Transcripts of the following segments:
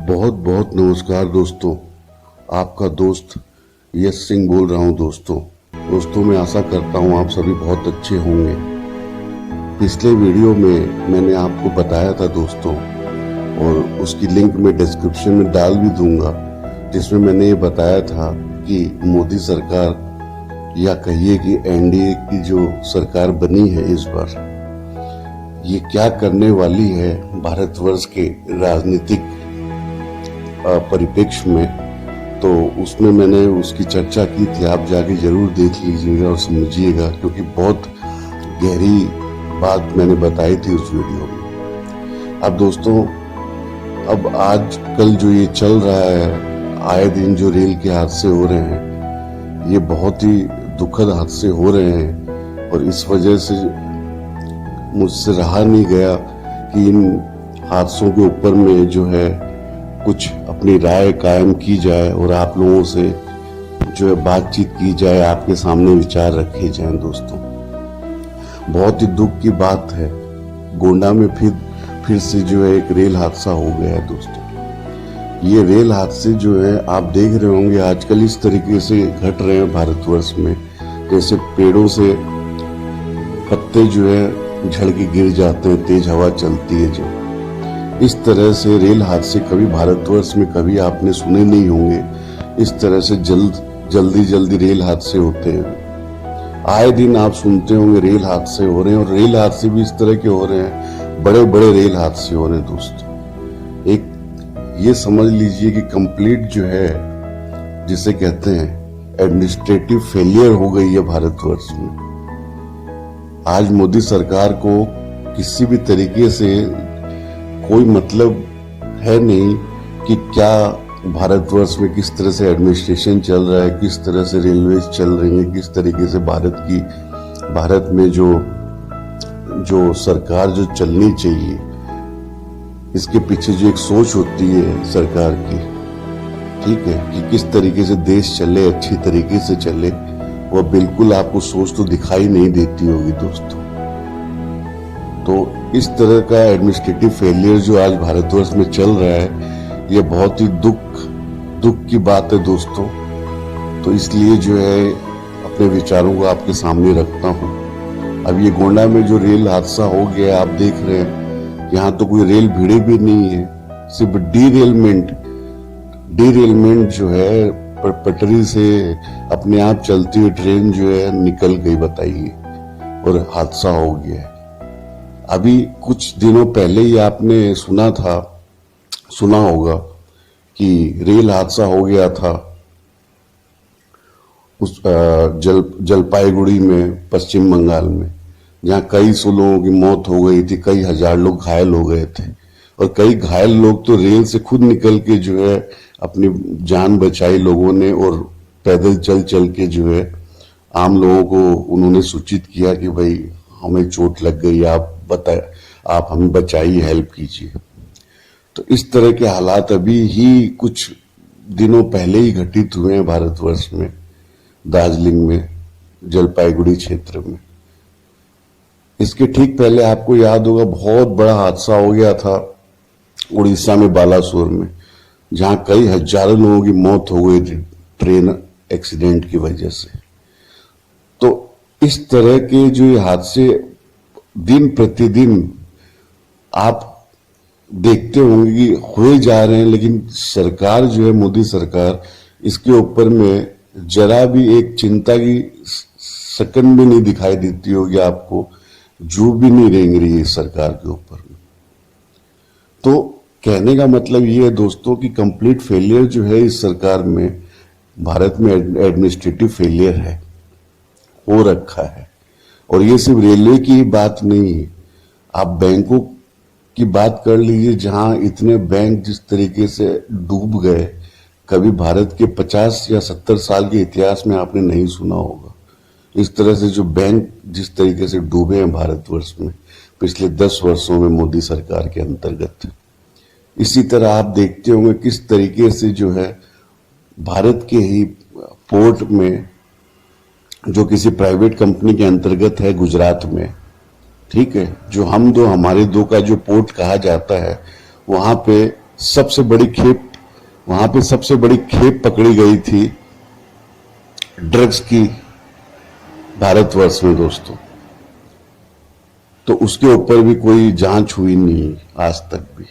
बहुत बहुत नमस्कार दोस्तों। आपका दोस्त यश सिंह बोल रहा हूं। दोस्तों मैं आशा करता हूं आप सभी बहुत अच्छे होंगे। पिछले वीडियो में मैंने आपको बताया था दोस्तों, और उसकी लिंक मैं डिस्क्रिप्शन में डाल भी दूंगा, जिसमें मैंने ये बताया था कि मोदी सरकार या कहिए कि एनडीए की जो सरकार बनी है इस बार, ये क्या करने वाली है भारतवर्ष के राजनीतिक परिप्रेक्ष्य में। तो उसमें मैंने उसकी चर्चा की थी, आप जाके जरूर देख लीजिएगा और समझिएगा, क्योंकि बहुत गहरी बात मैंने बताई थी उस वीडियो में। अब दोस्तों, अब आज कल जो ये चल रहा है, आए दिन जो रेल के हादसे हो रहे हैं, ये बहुत ही दुखद हादसे हो रहे हैं, और इस वजह से मुझसे रहा नहीं गया कि इन हादसों के ऊपर में जो है कुछ अपनी राय कायम की जाए और आप लोगों से जो है बातचीत की जाए, आपके सामने विचार रखे जाएं। दोस्तों, बहुत ही दुख की बात है, गोंडा में फिर से जो है एक रेल हादसा हो गया है। दोस्तों, ये रेल हादसे जो है आप देख रहे होंगे आजकल इस तरीके से घट रहे हैं भारतवर्ष में, जैसे पेड़ों से पत्ते जो है झड़ के गिर जाते हैं, तेज हवा चलती है जो, इस तरह से रेल हादसे कभी भारतवर्ष में कभी आपने सुने नहीं होंगे। इस तरह से जल्दी रेल हादसे होते हैं। आए दिन आप सुनते होंगे रेल हादसे हो रहे हैं, और रेल हादसे भी इस तरह के हो रहे हैं, बड़े बड़े रेल हादसे हो रहे हैं। दोस्तों, एक ये समझ लीजिए कि कंप्लीट जो है, जिसे कहते हैं एडमिनिस्ट्रेटिव फेलियर हो गई है भारतवर्ष में। आज मोदी सरकार को किसी भी तरीके से कोई मतलब है नहीं कि क्या भारतवर्ष में किस तरह से एडमिनिस्ट्रेशन चल रहा है, किस तरह से रेलवे चल रही है, किस तरीके से भारत में जो सरकार जो चलनी चाहिए, इसके पीछे जो एक सोच होती है सरकार की, ठीक है, कि किस तरीके से देश चले, अच्छी तरीके से चले, वह बिल्कुल आपको सोच तो दिखाई नहीं देती होगी दोस्तों। तो इस तरह का एडमिनिस्ट्रेटिव फेलियर जो आज भारतवर्ष में चल रहा है, यह बहुत ही दुख की बात है दोस्तों। तो इसलिए जो है अपने विचारों को आपके सामने रखता हूँ। अब ये गोंडा में जो रेल हादसा हो गया, आप देख रहे हैं, यहाँ तो कोई रेल भिड़े भी नहीं है, सिर्फ डीरेलमेंट जो है, पटरी से अपने आप चलती हुई ट्रेन जो है निकल गई, बताइए, और हादसा हो गया है। अभी कुछ दिनों पहले ही आपने सुना होगा कि रेल हादसा हो गया था उस जलपाईगुड़ी में, पश्चिम बंगाल में, जहां कई सौ लोगों की मौत हो गई थी, कई हजार लोग घायल हो गए थे, और कई घायल लोग तो रेल से खुद निकल के जो है अपनी जान बचाई लोगों ने, और पैदल चल के जो है आम लोगों को उन्होंने सूचित किया कि भाई हमें चोट लग गई, आप हमें बचाइए, हेल्प कीजिए। तो इस तरह के हालात अभी ही कुछ दिनों पहले ही घटित हुए हैं भारतवर्ष में, दार्जिलिंग में, जलपाईगुड़ी क्षेत्र में। इसके ठीक पहले आपको याद होगा बहुत बड़ा हादसा हो गया था उड़ीसा में, बालासोर में, जहां कई हजारों लोगों की मौत हो गई थी ट्रेन एक्सीडेंट की वजह से। तो इस तरह के जो ये हादसे दिन प्रतिदिन आप देखते होंगे कि हुए जा रहे हैं, लेकिन सरकार जो है, मोदी सरकार, इसके ऊपर में जरा भी एक चिंता की सेकंड भी नहीं दिखाई देती होगी आपको, जो भी नहीं रेंग रही है सरकार के ऊपर में। तो कहने का मतलब ये है दोस्तों कि कंप्लीट फेलियर जो है इस सरकार में, भारत में एडमिनिस्ट्रेटिव फेलियर है, हो रखा है। और ये सिर्फ रेलवे की बात नहीं है, आप बैंकों की बात कर लीजिए, जहां इतने बैंक जिस तरीके से डूब गए, कभी भारत के 50 या 70 साल के इतिहास में आपने नहीं सुना होगा। इस तरह से जो बैंक जिस तरीके से डूबे हैं भारतवर्ष में पिछले 10 वर्षों में मोदी सरकार के अंतर्गत। इसी तरह आप देखते होंगे किस तरीके से जो है भारत के ही पोर्ट में, जो किसी प्राइवेट कंपनी के अंतर्गत है गुजरात में, ठीक है, जो हमारे दो का जो पोर्ट कहा जाता है, वहां पे सबसे बड़ी खेप, वहां पे सबसे बड़ी खेप पकड़ी गई थी ड्रग्स की भारतवर्ष में दोस्तों। तो उसके ऊपर भी कोई जांच हुई नहीं आज तक भी।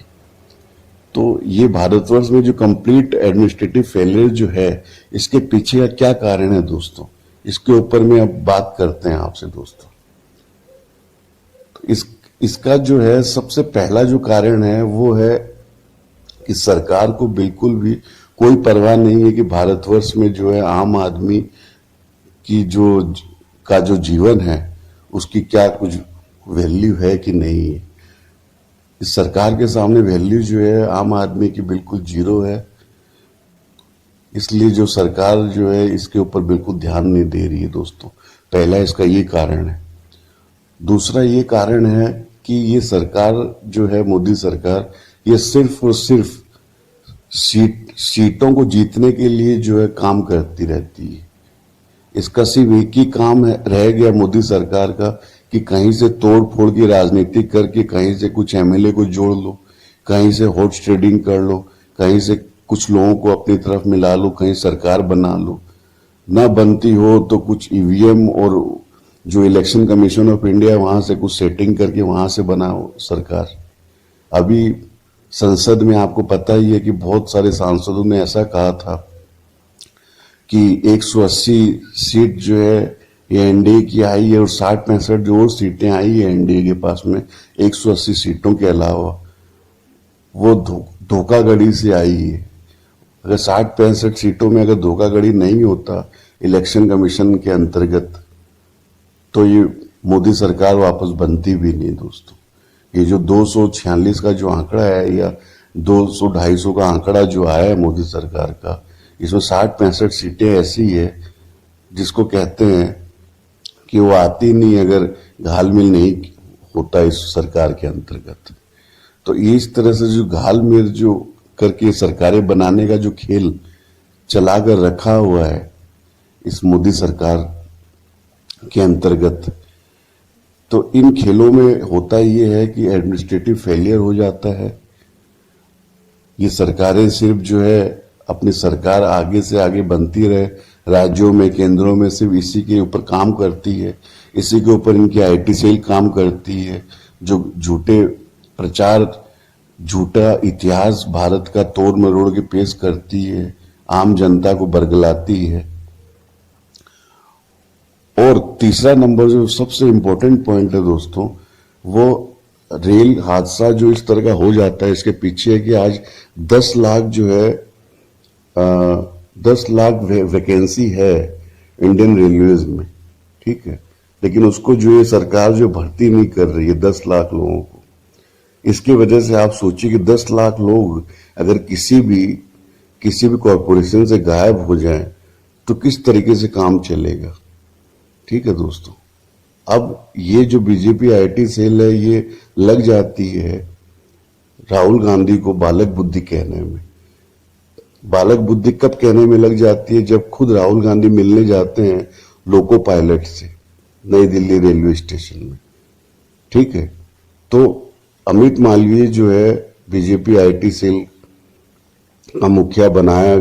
तो ये भारतवर्ष में जो कंप्लीट एडमिनिस्ट्रेटिव फेलियर जो है, इसके पीछे का क्या कारण है दोस्तों, इसके ऊपर में अब बात करते हैं आपसे दोस्तों। तो इसका जो है सबसे पहला जो कारण है वो है कि सरकार को बिल्कुल भी कोई परवाह नहीं है कि भारतवर्ष में जो है आम आदमी की जो जीवन है उसकी क्या कुछ वैल्यू है कि नहीं है। इस सरकार के सामने वैल्यू जो है आम आदमी की बिल्कुल जीरो है। इसलिए जो सरकार जो है इसके ऊपर बिल्कुल ध्यान नहीं दे रही है दोस्तों। पहला इसका ये कारण है। दूसरा ये कारण है कि ये सरकार जो है, मोदी सरकार, ये सिर्फ और सिर्फ सीटों को जीतने के लिए जो है काम करती रहती है। इसका सिर्फ एक ही काम रह गया मोदी सरकार का कि कहीं से तोड़ फोड़ की राजनीति करके कहीं से कुछ एमएलए को जोड़ लो, कहीं से हॉर्स ट्रेडिंग कर लो, कहीं से कुछ लोगों को अपनी तरफ मिला लो, कहीं सरकार बना लो। ना बनती हो तो कुछ ईवीएम और जो इलेक्शन कमीशन ऑफ इंडिया वहां से कुछ सेटिंग करके वहां से बनाओ सरकार। अभी संसद में आपको पता ही है कि बहुत सारे सांसदों ने ऐसा कहा था कि 180 सीट जो है ये एनडीए की आई है और 60-65 जो और सीटें आई है एनडीए के पास में 180 सीटों के अलावा, वो धोखाधड़ी से आई है। अगर 60-65 सीटों में अगर धोखाधड़ी नहीं होता इलेक्शन कमीशन के अंतर्गत तो ये मोदी सरकार वापस बनती भी नहीं दोस्तों। ये जो 246 का जो आंकड़ा है या 200-250 का आंकड़ा जो आया है मोदी सरकार का, इसमें 60-65 सीटें ऐसी है जिसको कहते हैं कि वो आती नहीं अगर घालमेल नहीं होता इस सरकार के अंतर्गत। तो इस तरह से जो घालमेल जो करके सरकारें बनाने का जो खेल चला कर रखा हुआ है इस मोदी सरकार के अंतर्गत, तो इन खेलों में होता ये है कि एडमिनिस्ट्रेटिव फेलियर हो जाता है। ये सरकारें सिर्फ जो है अपनी सरकार आगे से आगे बनती रहे, राज्यों में केंद्रों में सिर्फ इसी के ऊपर काम करती है, इसी के ऊपर इनकी आईटी सेल काम करती है, जो झूठे प्रचार, झूठा इतिहास भारत का तोड़ मरोड़ के पेश करती है, आम जनता को बरगलाती है। और तीसरा नंबर जो सबसे इंपॉर्टेंट पॉइंट है दोस्तों, वो रेल हादसा जो इस तरह का हो जाता है, इसके पीछे है कि आज 10 लाख जो है 10 लाख वैकेंसी है इंडियन रेलवेज में, ठीक है, लेकिन उसको जो ये सरकार जो भर्ती नहीं कर रही है 10 लाख लोगों को। इसकी वजह से आप सोचिए कि 10 लाख लोग अगर किसी भी कॉरपोरेशन से गायब हो जाएं तो किस तरीके से काम चलेगा, ठीक है दोस्तों। अब ये जो बीजेपी आईटी सेल है ये लग जाती है राहुल गांधी को बालक बुद्धि कहने में। बालक बुद्धि कब कहने में लग जाती है? जब खुद राहुल गांधी मिलने जाते हैं लोको पायलट से नई दिल्ली रेलवे स्टेशन में, ठीक है। तो अमित मालवीय जो है बीजेपी आईटी सेल का मुखिया बनाया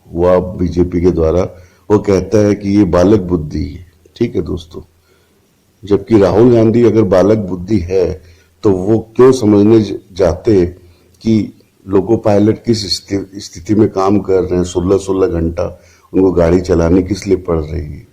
हुआ बीजेपी के द्वारा, वो कहता है कि ये बालक बुद्धि है, ठीक है दोस्तों। जबकि राहुल गांधी अगर बालक बुद्धि है तो वो क्यों समझने जाते कि लोको पायलट किस स्थिति में काम कर रहे हैं, 16-16 घंटा उनको गाड़ी चलानी किस लिए पड़ रही है,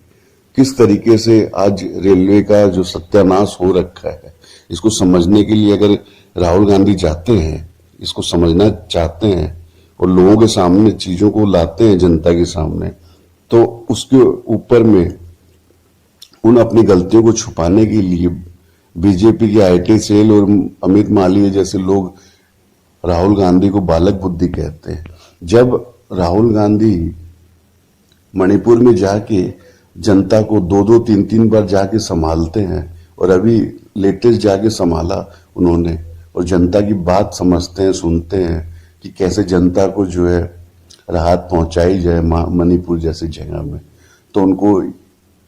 किस तरीके से आज रेलवे का जो सत्यानाश हो रखा है, इसको समझने के लिए अगर राहुल गांधी जाते हैं, इसको समझना चाहते हैं और लोगों के सामने चीजों को लाते हैं जनता के सामने, तो उसके ऊपर में उन अपनी गलतियों को छुपाने के लिए बीजेपी की आईटी सेल और अमित मालवीय जैसे लोग राहुल गांधी को बालक बुद्धि कहते हैं। जब राहुल गांधी मणिपुर में जाके जनता को 2-2, 3-3 बार जाके संभालते हैं और अभी लेटेस्ट जाके संभाला उन्होंने, और जनता की बात समझते हैं, सुनते हैं कि कैसे जनता को जो है राहत पहुंचाई जाए मणिपुर जैसी जगह में, तो उनको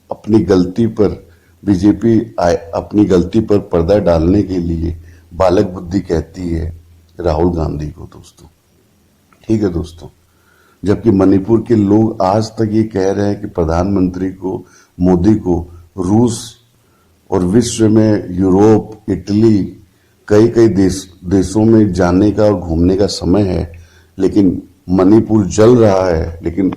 अपनी गलती पर बीजेपी अपनी गलती पर पर्दा डालने के लिए बालक बुद्धि कहती है राहुल गांधी को दोस्तों। ठीक है दोस्तों, जबकि मणिपुर के लोग आज तक ये कह रहे हैं कि प्रधानमंत्री को, मोदी को, रूस और विश्व में यूरोप, इटली, कई कई देशों में जाने का और घूमने का समय है, लेकिन मणिपुर जल रहा है। लेकिन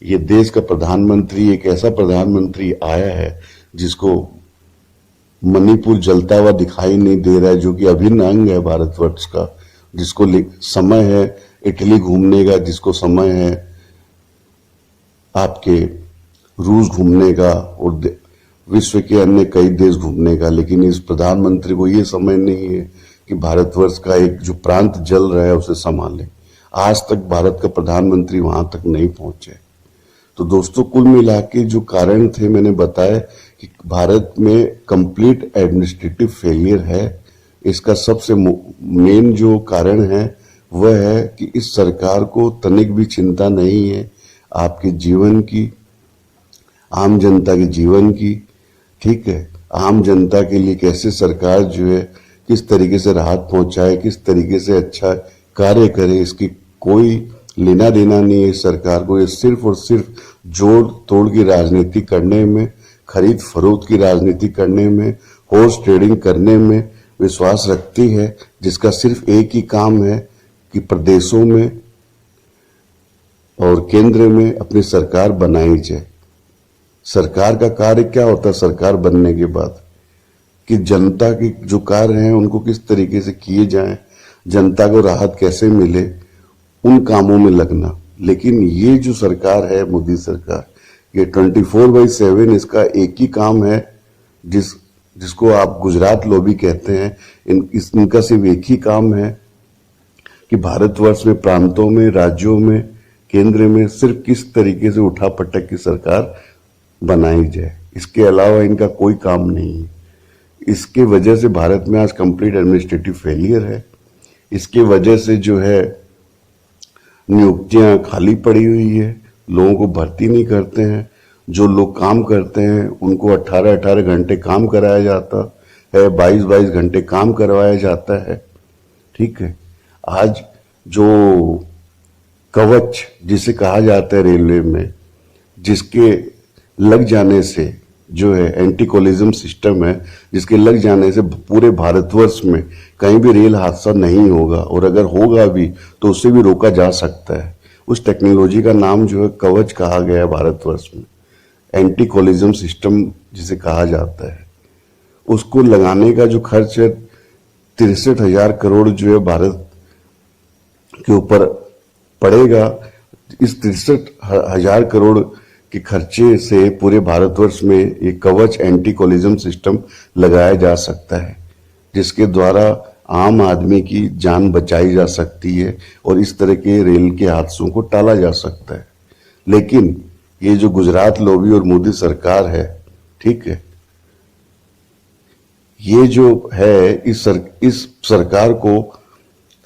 ये देश का प्रधानमंत्री, एक ऐसा प्रधानमंत्री आया है जिसको मणिपुर जलता हुआ दिखाई नहीं दे रहा है, जो कि अभिन्न अंग है भारतवर्ष का, जिसको समय है इटली घूमने का, जिसको समय है आपके रूस घूमने का और विश्व के अन्य कई देश घूमने का। लेकिन इस प्रधानमंत्री को ये समय नहीं है कि भारतवर्ष का एक जो प्रांत जल रहा है उसे संभाले। आज तक भारत का प्रधानमंत्री वहां तक नहीं पहुंचे। तो दोस्तों, कुल मिला के जो कारण थे मैंने बताया कि भारत में कंप्लीट एडमिनिस्ट्रेटिव फेलियर है। इसका सबसे मेन जो कारण है वह है कि इस सरकार को तनिक भी चिंता नहीं है आपके जीवन की, आम जनता के जीवन की। ठीक है, आम जनता के लिए कैसे सरकार जो है किस तरीके से राहत पहुंचाए, किस तरीके से अच्छा कार्य करे, इसकी कोई लेना देना नहीं है इस सरकार को। ये सिर्फ और सिर्फ जोड़ तोड़ की राजनीति करने में, खरीद फरोख्त की राजनीति करने में, हॉर्स ट्रेडिंग करने में विश्वास रखती है, जिसका सिर्फ एक ही काम है कि प्रदेशों में और केंद्र में अपनी सरकार बनाई जाए। सरकार का कार्य क्या होता है सरकार बनने के बाद? कि जनता के जो कार्य हैं उनको किस तरीके से किए जाएं, जनता को राहत कैसे मिले, उन कामों में लगना। लेकिन ये जो सरकार है, मोदी सरकार, ये 24/7 इसका एक ही काम है, जिसको आप गुजरात लॉबी कहते हैं। इनका सिर्फ एक ही काम है कि भारतवर्ष में प्रांतों में, राज्यों में, केंद्र में सिर्फ किस तरीके से उठा पटक की सरकार बनाई जाए। इसके अलावा इनका कोई काम नहीं है। इसके वजह से भारत में आज कंप्लीट एडमिनिस्ट्रेटिव फेलियर है। इसके वजह से जो है नियुक्तियां खाली पड़ी हुई है, लोगों को भर्ती नहीं करते हैं। जो लोग काम करते हैं उनको 18-18 घंटे काम कराया जाता है, 22-22 घंटे काम करवाया जाता है। ठीक है, आज जो कवच जिसे कहा जाता है रेलवे में, जिसके लग जाने से जो है एंटी कोलिजम सिस्टम है, जिसके लग जाने से पूरे भारतवर्ष में कहीं भी रेल हादसा नहीं होगा, और अगर होगा भी तो उसे भी रोका जा सकता है। उस टेक्नोलॉजी का नाम जो है कवच कहा गया है भारतवर्ष में, एंटी कोलिजम सिस्टम जिसे कहा जाता है। उसको लगाने का जो खर्च है 63,000 करोड़ जो है भारत के ऊपर पड़ेगा। इस 63,000 करोड़ के खर्चे से पूरे भारतवर्ष में एक कवच एंटी कोलिजम सिस्टम लगाया जा सकता है, जिसके द्वारा आम आदमी की जान बचाई जा सकती है और इस तरह के रेल के हादसों को टाला जा सकता है। लेकिन ये जो गुजरात लॉबी और मोदी सरकार है, ठीक है, ये जो है इस सरकार को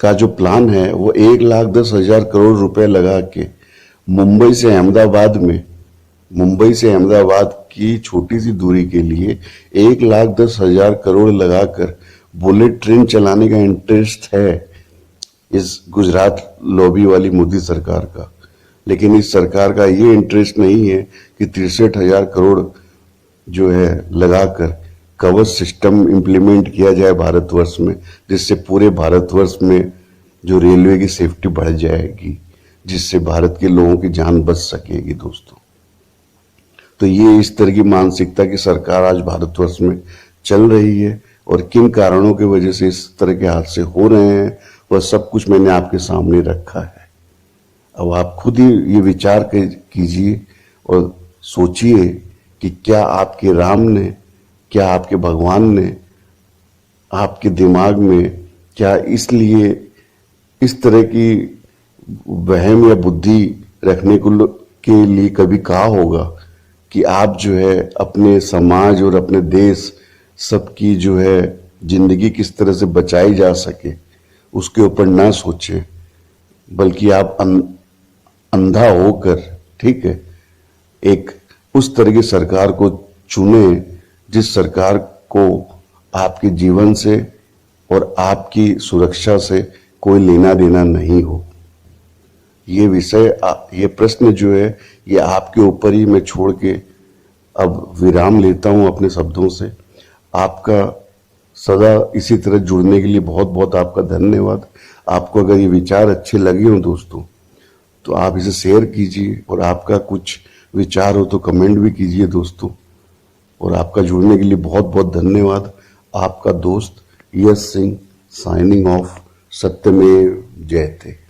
का जो प्लान है वो 1,10,000 करोड़ रुपए लगा के मुंबई से अहमदाबाद की छोटी सी दूरी के लिए 1,10,000 करोड़ लगाकर बुलेट ट्रेन चलाने का इंटरेस्ट है इस गुजरात लॉबी वाली मोदी सरकार का। लेकिन इस सरकार का ये इंटरेस्ट नहीं है कि 63,000 करोड़ जो है लगाकर कवच सिस्टम इंप्लीमेंट किया जाए भारतवर्ष में, जिससे पूरे भारतवर्ष में जो रेलवे की सेफ्टी बढ़ जाएगी, जिससे भारत के लोगों की जान बच सकेगी। दोस्तों, तो ये इस तरह की मानसिकता की सरकार आज भारतवर्ष में चल रही है, और किन कारणों की वजह से इस तरह के हादसे हो रहे हैं वह सब कुछ मैंने आपके सामने रखा है। अब आप खुद ही ये विचार कीजिए और सोचिए कि क्या आपके राम ने, क्या आपके भगवान ने आपके दिमाग में क्या इसलिए इस तरह की वहम या बुद्धि रखने के लिए कभी कहा होगा कि आप जो है अपने समाज और अपने देश सबकी जो है जिंदगी किस तरह से बचाई जा सके उसके ऊपर ना सोचें, बल्कि आप अंधा होकर, ठीक है, एक उस तरह की सरकार को चुने जिस सरकार को आपके जीवन से और आपकी सुरक्षा से कोई लेना देना नहीं हो। ये विषय ये प्रश्न जो है ये आपके ऊपर ही मैं छोड़ के अब विराम लेता हूं अपने शब्दों से। आपका सदा इसी तरह जुड़ने के लिए बहुत बहुत आपका धन्यवाद। आपको अगर ये विचार अच्छे लगे हों दोस्तों तो आप इसे शेयर कीजिए, और आपका कुछ विचार हो तो कमेंट भी कीजिए दोस्तों। और आपका जुड़ने के लिए बहुत बहुत धन्यवाद। आपका दोस्त यश सिंह साइनिंग ऑफ। सत्यमेव जयते।